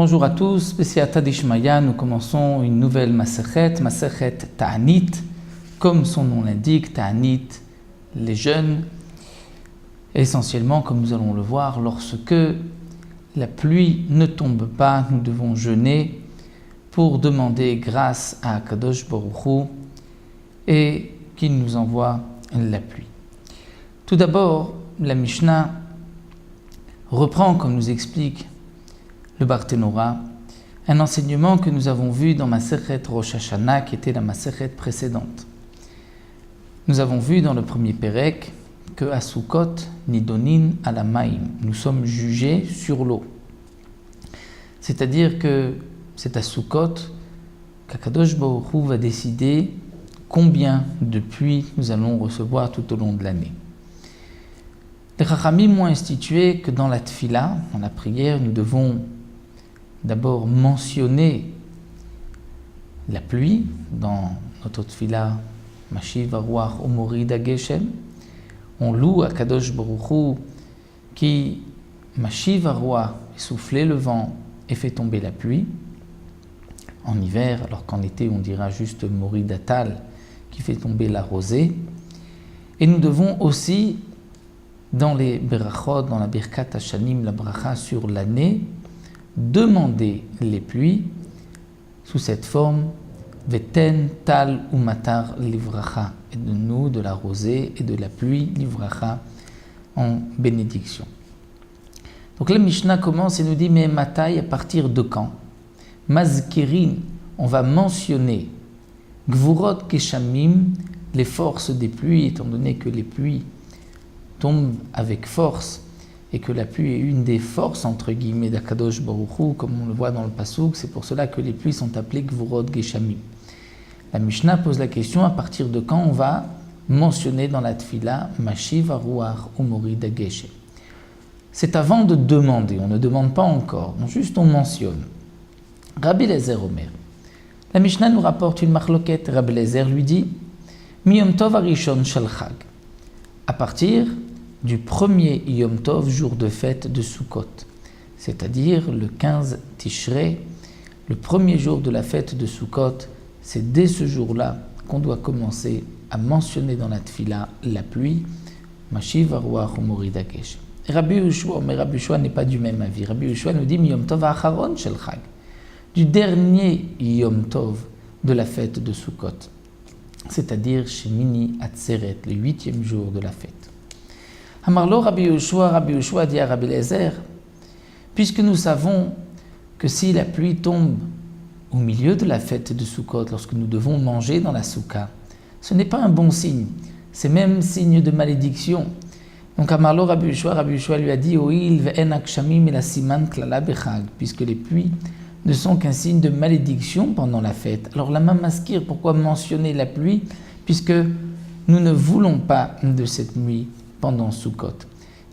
Bonjour à tous, B'Siyata Dishmaya, nous commençons une nouvelle Masechet Ta'anit, comme son nom l'indique, Ta'anit, les jeûnes, essentiellement, comme nous allons le voir, lorsque la pluie ne tombe pas, nous devons jeûner pour demander grâce à Kadosh Baruch Hu et qu'il nous envoie la pluie. Tout d'abord, la Mishnah reprend, comme nous explique le Barthénora, un enseignement que nous avons vu dans Masechet Rosh Hashanah, qui était la Masechet précédente. Nous avons vu dans le premier Pérec que à Sukkot, Nidonin Alamaim, nous sommes jugés sur l'eau. C'est-à-dire que c'est à Sukkot qu'Akadosh Baruch Hu va décider combien de pluie nous allons recevoir tout au long de l'année. Les Chachamim ont institué que dans la Tfila, dans la prière, nous devons d'abord mentionner la pluie dans notre Tfila Mashiv Aruach Umorid Geshem. On loue à Kadosh Baruch Hu qui Mashiv Aruach fait souffler le vent et fait tomber la pluie en hiver, alors qu'en été on dira juste Morid Atal qui fait tomber la rosée. Et nous devons aussi dans les Berachot, dans la Birkat Hashanim, la bracha sur l'année, demander les pluies sous cette forme Veten tal ou matar livracha, et de nous, de la rosée et de la pluie livracha en bénédiction. Donc la Mishnah commence et nous dit mais matai, à partir de quand? Mazkirin, on va mentionner Gvurot keshamim, les forces des pluies, étant donné que les pluies tombent avec force et que la pluie est une des forces entre guillemets d'Akadosh Baruch Hu, comme on le voit dans le Pasuk, c'est pour cela que les pluies sont appelées Gvurot Geshamim. La Mishnah pose la question à partir de quand on va mentionner dans la Tfila Mashiv Aruach Umorid Geshem. C'est avant de demander, on ne demande pas encore, juste on mentionne. Rabbi Eliezer Omer. La Mishnah nous rapporte une marloquette. Rabbi Eliezer lui dit Miyom Tov Arishon Shel Chag. À partir du premier Yom Tov, jour de fête de Sukkot, c'est-à-dire le 15 Tishrei, le premier jour de la fête de Sukkot, c'est dès ce jour-là qu'on doit commencer à mentionner dans la Tfila la pluie, Mashiv Aruach Umorid Geshem. Rabbi Yehoshua, mais Rabbi Yehoshua n'est pas du même avis. Rabbi Yehoshua nous dit Yom Tov Acharon Shel Chag, du dernier Yom Tov de la fête de Sukkot, c'est-à-dire Shemini Atzeret, le 8e jour de la fête. Amarlo Rabbi Yehoshua dit à Rabbi Eliezer, puisque nous savons que si la pluie tombe au milieu de la fête de Sukkot, lorsque nous devons manger dans la soukha, ce n'est pas un bon signe, c'est même signe de malédiction. Donc Amarlo Rabbi Yehoshua lui a dit, Oil ve'en akshamim el siman klala bechag, puisque les pluies ne sont qu'un signe de malédiction pendant la fête. Alors la Mamaskir, pourquoi mentionner la pluie? Puisque nous ne voulons pas de cette nuit pendant Sukkot.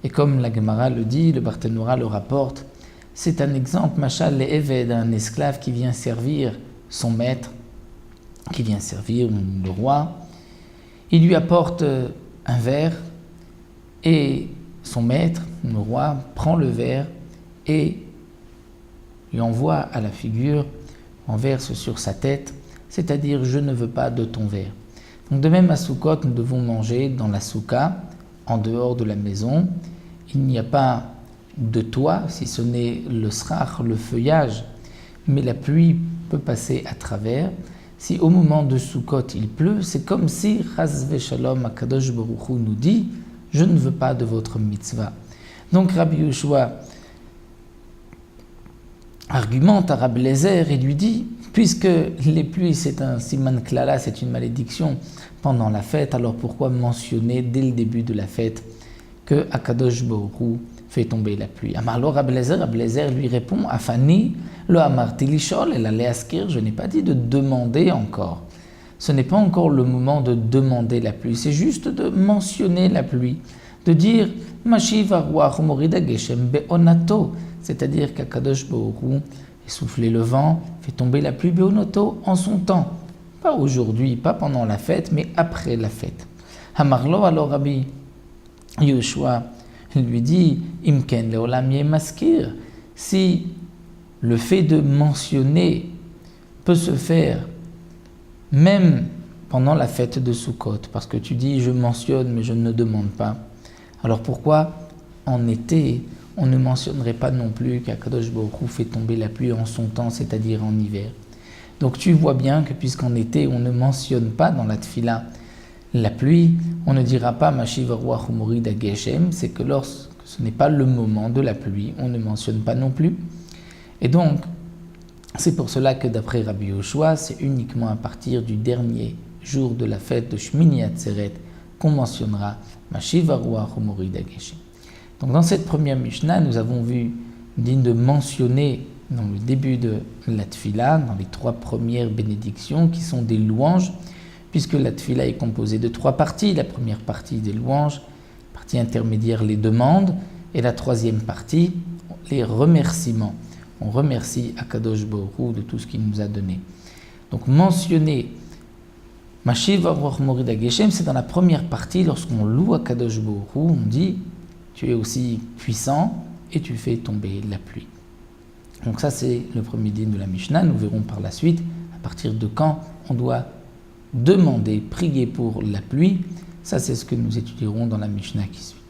Et comme la Gemara le dit, le Barthénora le rapporte, c'est un exemple, Machal le Eved, d'un esclave qui vient servir son maître, qui vient servir le roi. Il lui apporte un verre et son maître, le roi, prend le verre et lui envoie à la figure, en verse sur sa tête, c'est-à-dire je ne veux pas de ton verre. Donc de même à Sukkot, nous devons manger dans la soukha, en dehors de la maison. Il n'y a pas de toit, si ce n'est le srach, le feuillage, mais la pluie peut passer à travers. Si au moment de Sukkot il pleut, c'est comme si Chas v'Shalom Akadosh Baruch Hu nous dit je ne veux pas de votre mitzvah. Donc Rabbi Yehoshua argumente à Rabbi Eliezer et lui dit, puisque les pluies c'est un siman klala, c'est une malédiction pendant la fête, alors pourquoi mentionner dès le début de la fête que Akadosh Baruch Hu fait tomber la pluie? Amarlo Rabbi Eliezer lui répond, Afani lo amarti lishol el aleaskir, je n'ai pas dit de demander encore. Ce n'est pas encore le moment de demander la pluie, c'est juste de mentionner la pluie, de dire Mashiv Aruach Umorid Geshem be'onato, c'est-à-dire qu'Akadosh Baruch Hu fait souffler le vent, fait tomber la pluie be'onato en son temps. Pas aujourd'hui, pas pendant la fête, mais après la fête. Amarlo, alors Rabbi Yehoshua lui dit Imken leolam yeh maskir, si le fait de mentionner peut se faire même pendant la fête de Sukkot, parce que tu dis je mentionne mais je ne demande pas. Alors pourquoi en été on ne mentionnerait pas non plus qu'Akadosh Baruch Hu fait tomber la pluie en son temps, c'est-à-dire en hiver? Donc tu vois bien que puisqu'en été on ne mentionne pas dans la tfila la pluie, on ne dira pas Mashiv Ruach Umorid Geshem, c'est que lorsque ce n'est pas le moment de la pluie, on ne mentionne pas non plus. Et donc, c'est pour cela que d'après Rabbi Yoshua, c'est uniquement à partir du dernier jour de la fête de Shmini Atzeret qu'on mentionnera Mashiv Ruach Umorid Geshem. Donc dans cette première Mishnah, nous avons vu digne de mentionner dans le début de la Tfila, dans les 3 premières bénédictions qui sont des louanges, puisque la Tfila est composée de 3 parties. La première partie des louanges, la partie intermédiaire les demandes, et la 3e partie les remerciements. On remercie Akadosh Baruch Hu de tout ce qu'il nous a donné. Donc mentionner Mashiv Ruach Umorid Geshem, c'est dans la première partie, lorsqu'on loue Akadosh Baruch Hu, on dit tu es aussi puissant et tu fais tomber la pluie. Donc ça c'est le premier din de la Mishnah. Nous verrons par la suite à partir de quand on doit demander, prier pour la pluie. Ça c'est ce que nous étudierons dans la Mishnah qui suit.